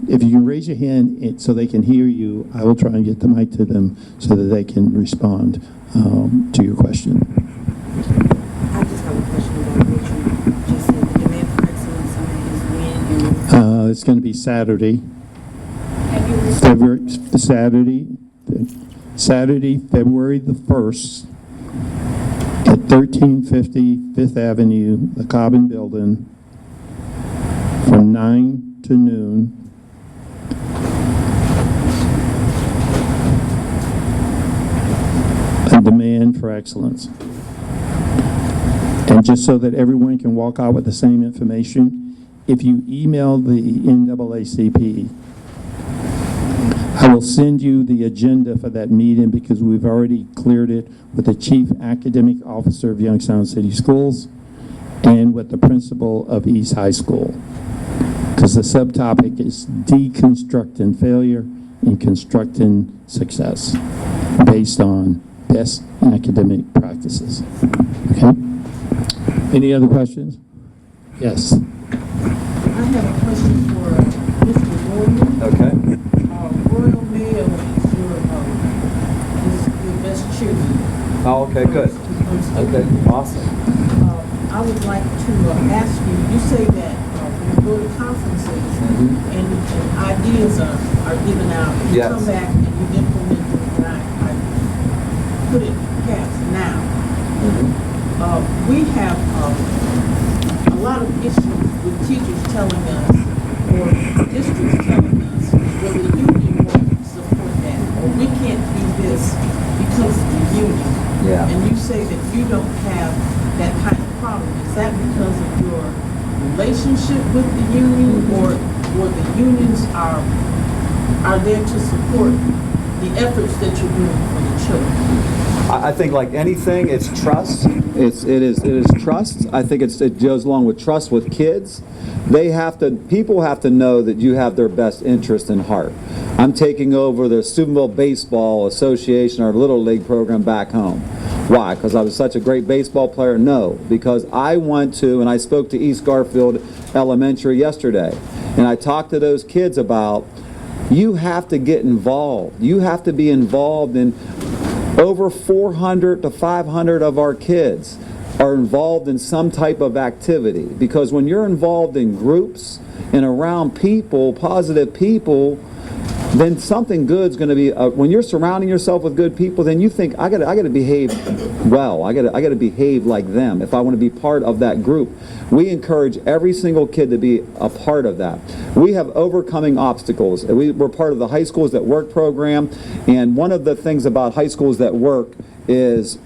If you can raise your hand so they can hear you, I will try and get the mic to them so that they can respond to your question. I just have a question about what you just said. The demand for excellence is when? It's going to be Saturday. Saturday, February the 1st at 1350 Fifth Avenue, the Cobbin Building, from 9 to noon. A demand for excellence. And just so that everyone can walk out with the same information, if you email the NAACP, I will send you the agenda for that meeting because we've already cleared it with the Chief Academic Officer of Youngstown City Schools and with the principal of East High School. Because the subtopic is deconstructing failure and constructing success based on best academic practices. Okay? Any other questions? Yes. I have a question for Mr. Gordon. Okay. Royal Mail is your best cheerleader. Oh, okay, good. Okay, awesome. I would like to ask you, you say that when you go to conferences and ideas are given out, and you Yes. come back and you implement them, and I put it caps now. We have a lot of issues with teachers telling us, or districts telling us, well, the union won't support that, or we can't do this because of the union. Yeah. And you say that you don't have that kind of problem. Is that because of your relationship with the union, or the unions are there to support the efforts that you're doing for the children? I think like anything, it's trust. It is trust. I think it goes along with trust with kids. People have to know that you have their best interest in heart. I'm taking over the Steubenville Baseball Association, our Little League program back home. Why? Because I was such a great baseball player? No, because I want to, and I spoke to East Garfield Elementary yesterday, and I talked to those kids about, you have to get involved. You have to be involved in over 400 to 500 of our kids are involved in some type of activity, because when you're involved in groups and around people, positive people, then something good's going to be. When you're surrounding yourself with good people, then you think, I got to behave well. I got to behave like them if I want to be part of that group. We encourage every single kid to be a part of that. We have overcoming obstacles. We're part of the High Schools That Work program, and one of the things about High Schools That Work is,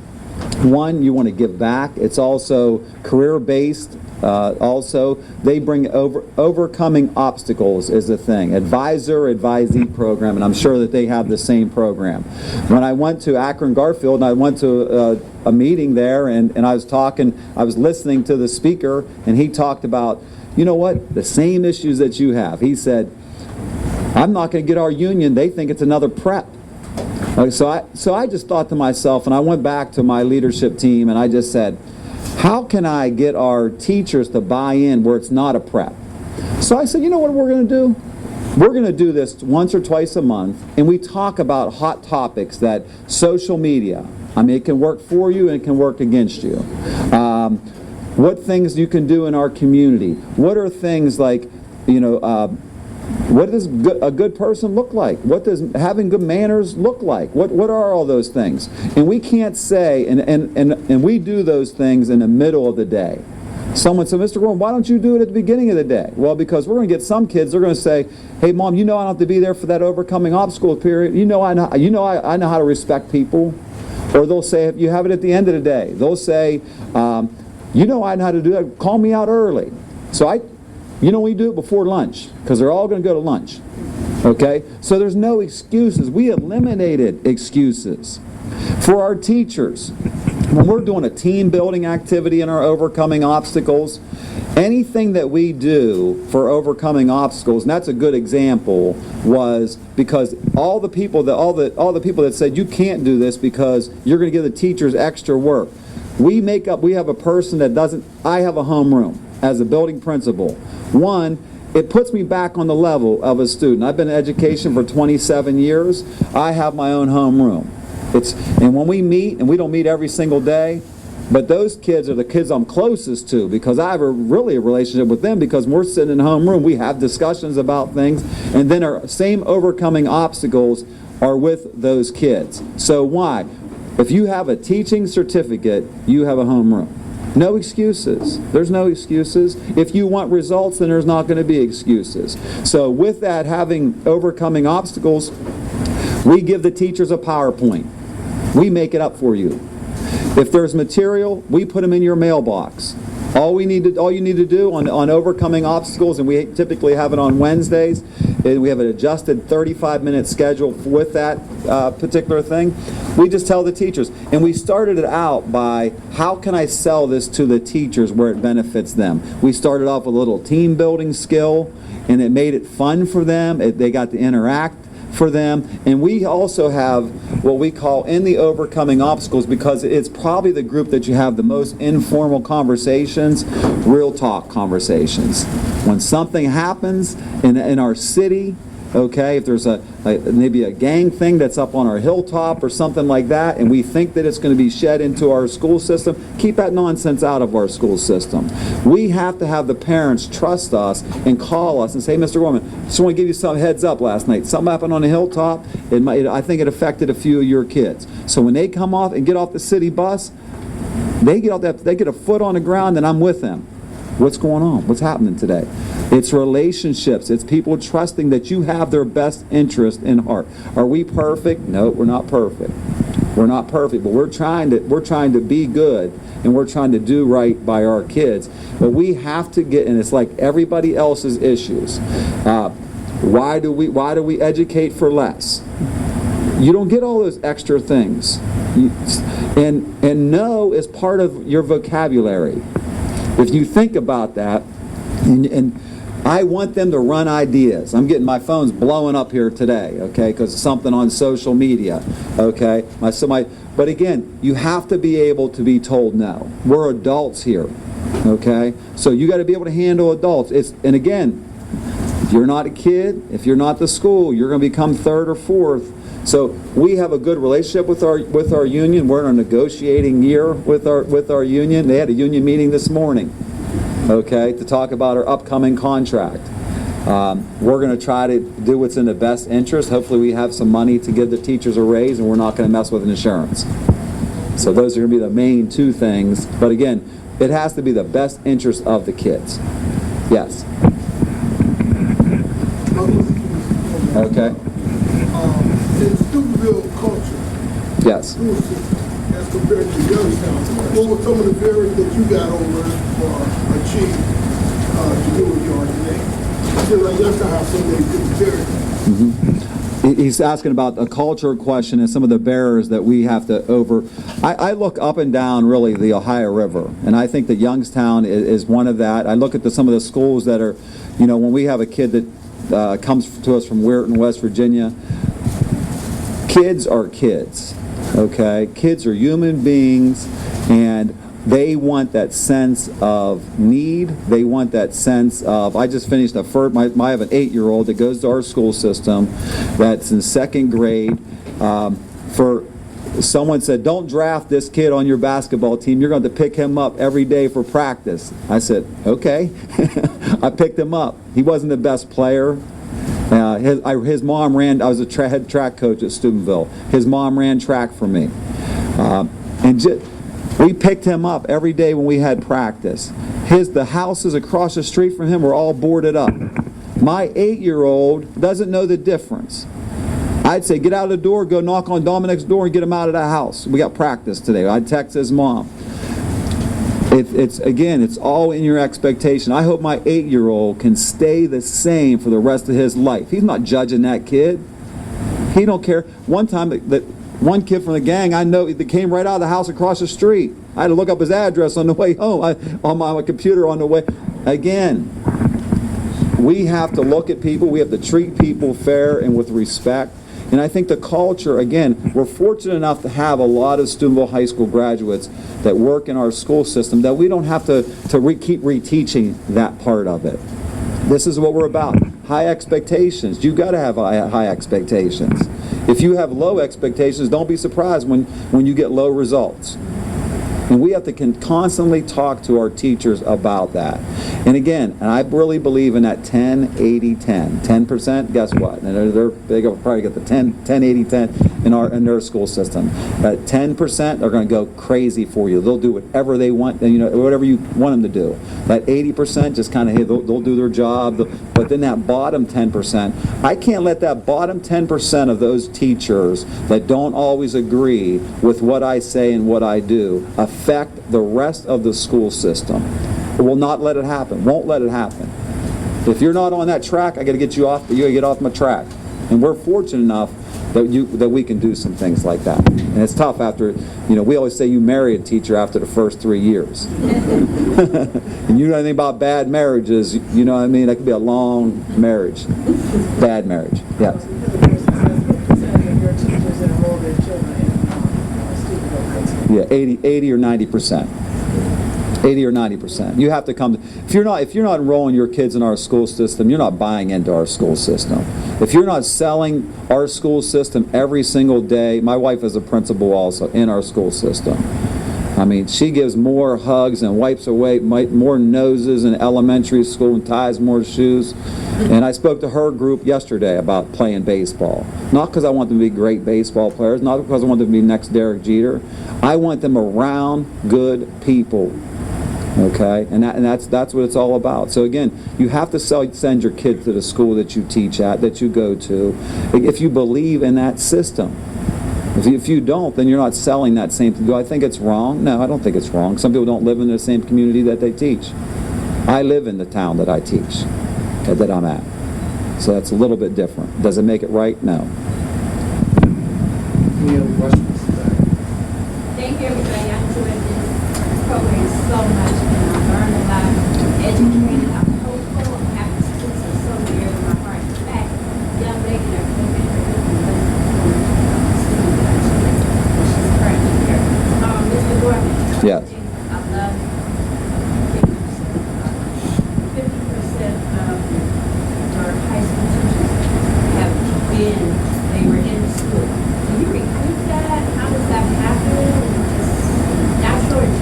one, you want to give back. It's also career-based. Also, they bring overcoming obstacles is the thing. Advisee program, and I'm sure that they have the same program. When I went to Akron Garfield, and I went to a meeting there, and I was listening to the speaker, and he talked about, you know what, the same issues that you have. He said, I'm not going to get our union. They think it's another prep. So I just thought to myself, and I went back to my leadership team, and I just said, how can I get our teachers to buy in where it's not a prep? So I said, you know what we're going to do? We're going to do this once or twice a month, and we talk about hot topics that social media, I mean, it can work for you and it can work against you. What things you can do in our community. What are things like, what does a good person look like? What does having good manners look like? What are all those things? And we can't say, and we do those things in the middle of the day. Someone said, Mr. Gordon, why don't you do it at the beginning of the day? Well, because we're going to get some kids, they're going to say, hey, Mom, you know I don't have to be there for that overcoming obstacle period. I know how to respect people. Or they'll say, if you have it at the end of the day, they'll say, I know how to do that. Call me out early. So we do it before lunch, because they're all going to go to lunch. Okay? So there's no excuses. We eliminated excuses. For our teachers, when we're doing a team building activity in our overcoming obstacles, anything that we do for overcoming obstacles, and that's a good example, was because all the people that said you can't do this because you're going to give the teachers extra work. We have a person that doesn't. I have a homeroom as a building principal. One, it puts me back on the level of a student. I've been in education for 27 years. I have my own homeroom. And when we meet, and we don't meet every single day, but those kids are the kids I'm closest to because I have really a relationship with them because we're sitting in homeroom. We have discussions about things, and then our same overcoming obstacles are with those kids. So why? If you have a teaching certificate, you have a homeroom. No excuses. There's no excuses. If you want results, then there's not going to be excuses. So with that, having overcoming obstacles, we give the teachers a PowerPoint. We make it up for you. If there's material, we put them in your mailbox. All you need to do on overcoming obstacles, and we typically have it on Wednesdays, and we have an adjusted 35-minute schedule with that particular thing. We just tell the teachers. And we started it out by, how can I sell this to the teachers where it benefits them? We started off with a little team building skill, and it made it fun for them. They got to interact for them. And we also have what we call in the overcoming obstacles, because it's probably the group that you have the most informal conversations, real talk conversations. When something happens in our city, okay, if there's maybe a gang thing that's up on our hilltop or something like that, and we think that it's going to be shed into our school system, keep that nonsense out of our school system. We have to have the parents trust us and call us and say, Mr. Gorman, just want to give you some heads up last night. Something happened on the hilltop. I think it affected a few of your kids. So when they come off and get off the city bus, they get a foot on the ground, and I'm with them. What's going on? What's happening today? It's relationships. It's people trusting that you have their best interest in heart. Are we perfect? No, we're not perfect. We're not perfect, but we're trying to be good, and we're trying to do right by our kids. But we have to get, and it's like everybody else's issues. Why do we educate for less? You don't get all those extra things. And no is part of your vocabulary. If you think about that, and I want them to run ideas. I'm getting my phone's blowing up here today, okay, because of something on social media, okay. But again, you have to be able to be told no. We're adults here, okay. So you got to be able to handle adults. And again, if you're not a kid, if you're not the school, you're going to become third or fourth. So we have a good relationship with our union. We're in a negotiating year with our union. They had a union meeting this morning, okay, to talk about our upcoming contract. We're going to try to do what's in the best interest. Hopefully we have some money to give the teachers a raise, and we're not going to mess with insurance. So those are going to be the main two things. But again, it has to be the best interest of the kids. Yes. Okay. In Steubenville culture, Yes. school system, as compared to Youngstown, what were some of the barriers that you got over or achieved to do what you are today? I feel like Youngstown has so many different barriers. He's asking about a culture question and some of the barriers that we have to over. I look up and down, really, the Ohio River, and I think that Youngstown is one of that. I look at some of the schools that are, when we have a kid that comes to us from Weirton, West Virginia, kids are kids, okay? Kids are human beings, and they want that sense of need. They want that sense of, I just finished I have an 8-year-old that goes to our school system that's in 2nd grade. Someone said, don't draft this kid on your basketball team. You're going to pick him up every day for practice. I said, okay. I picked him up. He wasn't the best player. His mom ran, I was a head track coach at Steubenville. His mom ran track for me. We picked him up every day when we had practice. The houses across the street from him were all boarded up. My 8-year-old doesn't know the difference. I'd say, get out of the door, go knock on Dominic's door and get him out of the house. We got practice today. I'd text his mom. It's all in your expectation. I hope my 8-year-old can stay the same for the rest of his life. He's not judging that kid. He don't care. One time, one kid from the gang, I know, that came right out of the house across the street. I had to look up his address on the way home, on my computer on the way. Again, we have to look at people. We have to treat people fair and with respect. And I think the culture, again, we're fortunate enough to have a lot of Steubenville High School graduates that work in our school system that we don't have to keep reteaching that part of it. This is what we're about. High expectations. You've got to have high expectations. If you have low expectations, don't be surprised when you get low results. And we have to constantly talk to our teachers about that. And again, and I really believe in that 10, 80, 10. 10%, guess what? And they'll probably get the 10, 80, 10 in their school system. 10% are going to go crazy for you. They'll do whatever they want, whatever you want them to do. That 80% just kind of, hey, they'll do their job. But then that bottom 10%, I can't let that bottom 10% of those teachers that don't always agree with what I say and what I do affect the rest of the school system. It will not let it happen. Won't let it happen. If you're not on that track, I got to get you off. You got to get off my track. And we're fortunate enough that we can do some things like that. And it's tough after, we always say you marry a teacher after the first 3 years. And you know anything about bad marriages, you know what I mean? That could be a long marriage. Bad marriage. Yes. Yeah, 80 or 90%. 80 or 90%. You have to come. If you're not enrolling your kids in our school system, you're not buying into our school system. If you're not selling our school system every single day, my wife is a principal also in our school system. I mean, she gives more hugs and wipes away more noses in elementary school and ties more shoes. And I spoke to her group yesterday about playing baseball. Not because I want them to be great baseball players, not because I want them to be next Derek Jeter. I want them around good people. Okay, and that's what it's all about. So again, you have to send your kids to the school that you teach at, that you go to, if you believe in that system. If you don't, then you're not selling that same thing. Do I think it's wrong? No, I don't think it's wrong. Some people don't live in the same community that they teach. I live in the town that I teach, that I'm at. So that's a little bit different. Does it make it right? No. Any other questions? Thank you, everybody. I enjoyed this program so much, and I learned a lot, educated. I'm hopeful. I'm happy students are so dear to my heart. In fact, young lady that came in here she's currently here. Mr. Gordon. Yes. I love 50% of our high school teachers they were in school. Do you recruit that? How does that happen?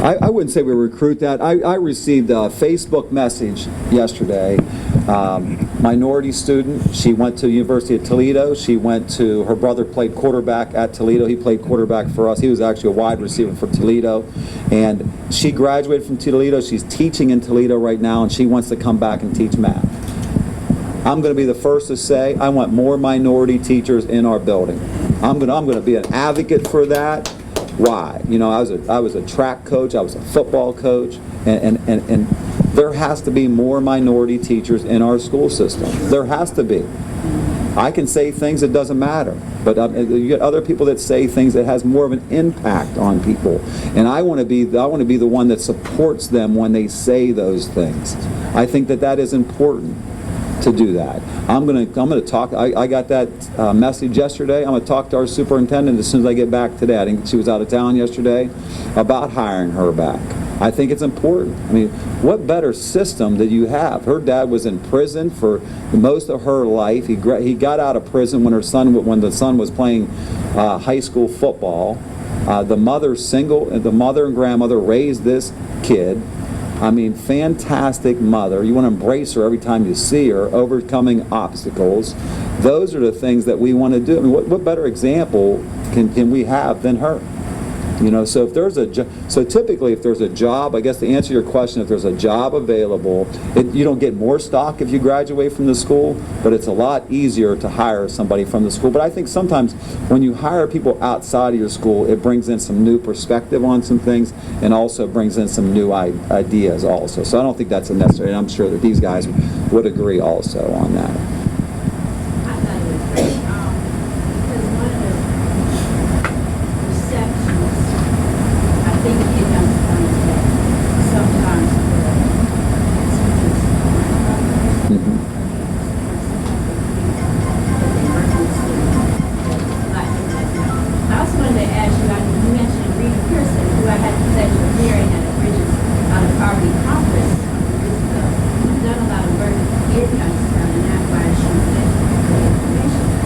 I wouldn't say we recruit that. I received a Facebook message yesterday. Minority student. She went to University of Toledo. Her brother played quarterback at Toledo. He played quarterback for us. He was actually a wide receiver for Toledo. And she graduated from Toledo. She's teaching in Toledo right now, and she wants to come back and teach math. I'm going to be the first to say I want more minority teachers in our building. I'm going to be an advocate for that. Why? I was a track coach, I was a football coach, and there has to be more minority teachers in our school system. There has to be. I can say things that doesn't matter, but you get other people that say things that has more of an impact on people, and I want to be the one that supports them when they say those things. I think that is important to do that. I'm gonna talk. I got that message yesterday. I'm gonna talk to our superintendent as soon as I get back today. I think she was out of town yesterday, about hiring her back. I think it's important. I mean, what better system that you have? Her dad was in prison for most of her life. He got out of prison when the son was playing high school football. The mother and grandmother raised this kid. I mean, fantastic mother. You want to embrace her every time you see her, overcoming obstacles. Those are the things that we want to do. I mean, what better example can we have than her? So typically if there's a job, I guess to answer your question, if there's a job available, you don't get more stock if you graduate from the school, but it's a lot easier to hire somebody from the school. But I think sometimes when you hire people outside of your school, it brings in some new perspective on some things, and also brings in some new ideas also. So I don't think that's a necessary, and I'm sure that these guys would agree also on that. I thought it was great, because one of the perceptions, I think it understands that sometimes I also wanted to ask you, you mentioned Rita Pearson, who I had the pleasure of hearing at the Bridges out of Poverty Conference. You've done a lot of work in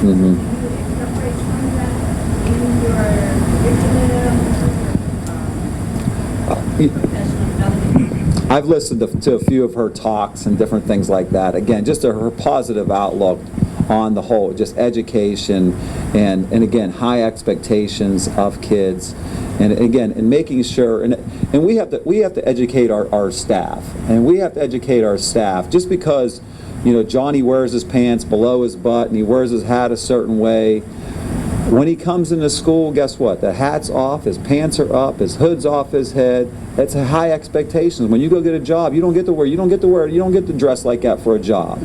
Do you incorporate some of that in your curriculum, professional development? I've listened to a few of her talks and different things like that. Again, just her positive outlook on the whole, just education and again, high expectations of kids. And again, and making sure, and we have to educate our staff. And we have to educate our staff just because, you know, Johnny wears his pants below his butt and he wears his hat a certain way. When he comes into school, guess what? The hat's off, his pants are up, his hood's off his head. That's a high expectations. When you go get a job, you don't get to dress like that for a job.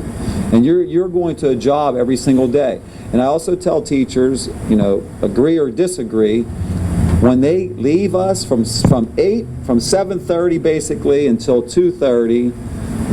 And you're going to a job every single day. And I also tell teachers, you know, agree or disagree, when they leave us from 7:30 basically until 2:30,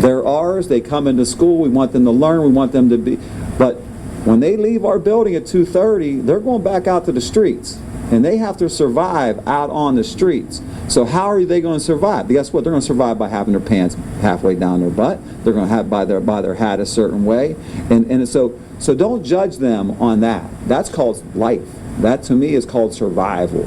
they're ours. They come into school. We want them to learn. We want them to be. But when they leave our building at 2:30, they're going back out to the streets, and they have to survive out on the streets. So how are they going to survive? Guess what? They're going to survive by having their pants halfway down their butt. They're going to have by their hat a certain way, and so don't judge them on that. That's called life. That to me is called survival.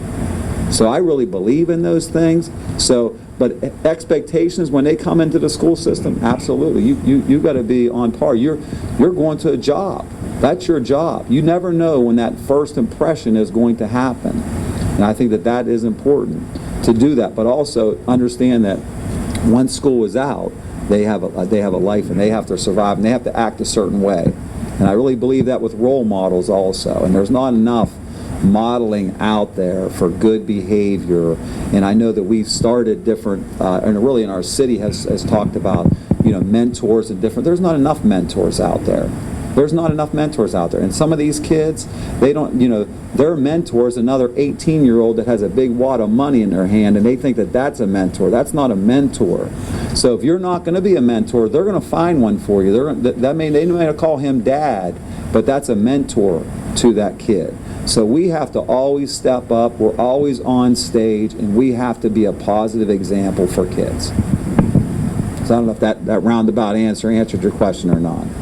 So I really believe in those things. So, but expectations when they come into the school system, absolutely. You got to be on par. You're going to a job. That's your job. You never know when that first impression is going to happen. And I think that is important to do that. But also understand that once school is out, they have a life and they have to survive and they have to act a certain way. And I really believe that with role models also. And there's not enough modeling out there for good behavior. And I know that we've started different, and really in our city has talked about, you know, mentors and different. There's not enough mentors out there. There's not enough mentors out there. And some of these kids, they don't, you know, their mentor is another 18-year-old that has a big wad of money in their hand, and they think that that's a mentor. That's not a mentor. So if you're not going to be a mentor, they're going to find one for you. They may call him dad, but that's a mentor to that kid. So we have to always step up. We're always on stage, and we have to be a positive example for kids. So I don't know if that roundabout answer answered your question or not.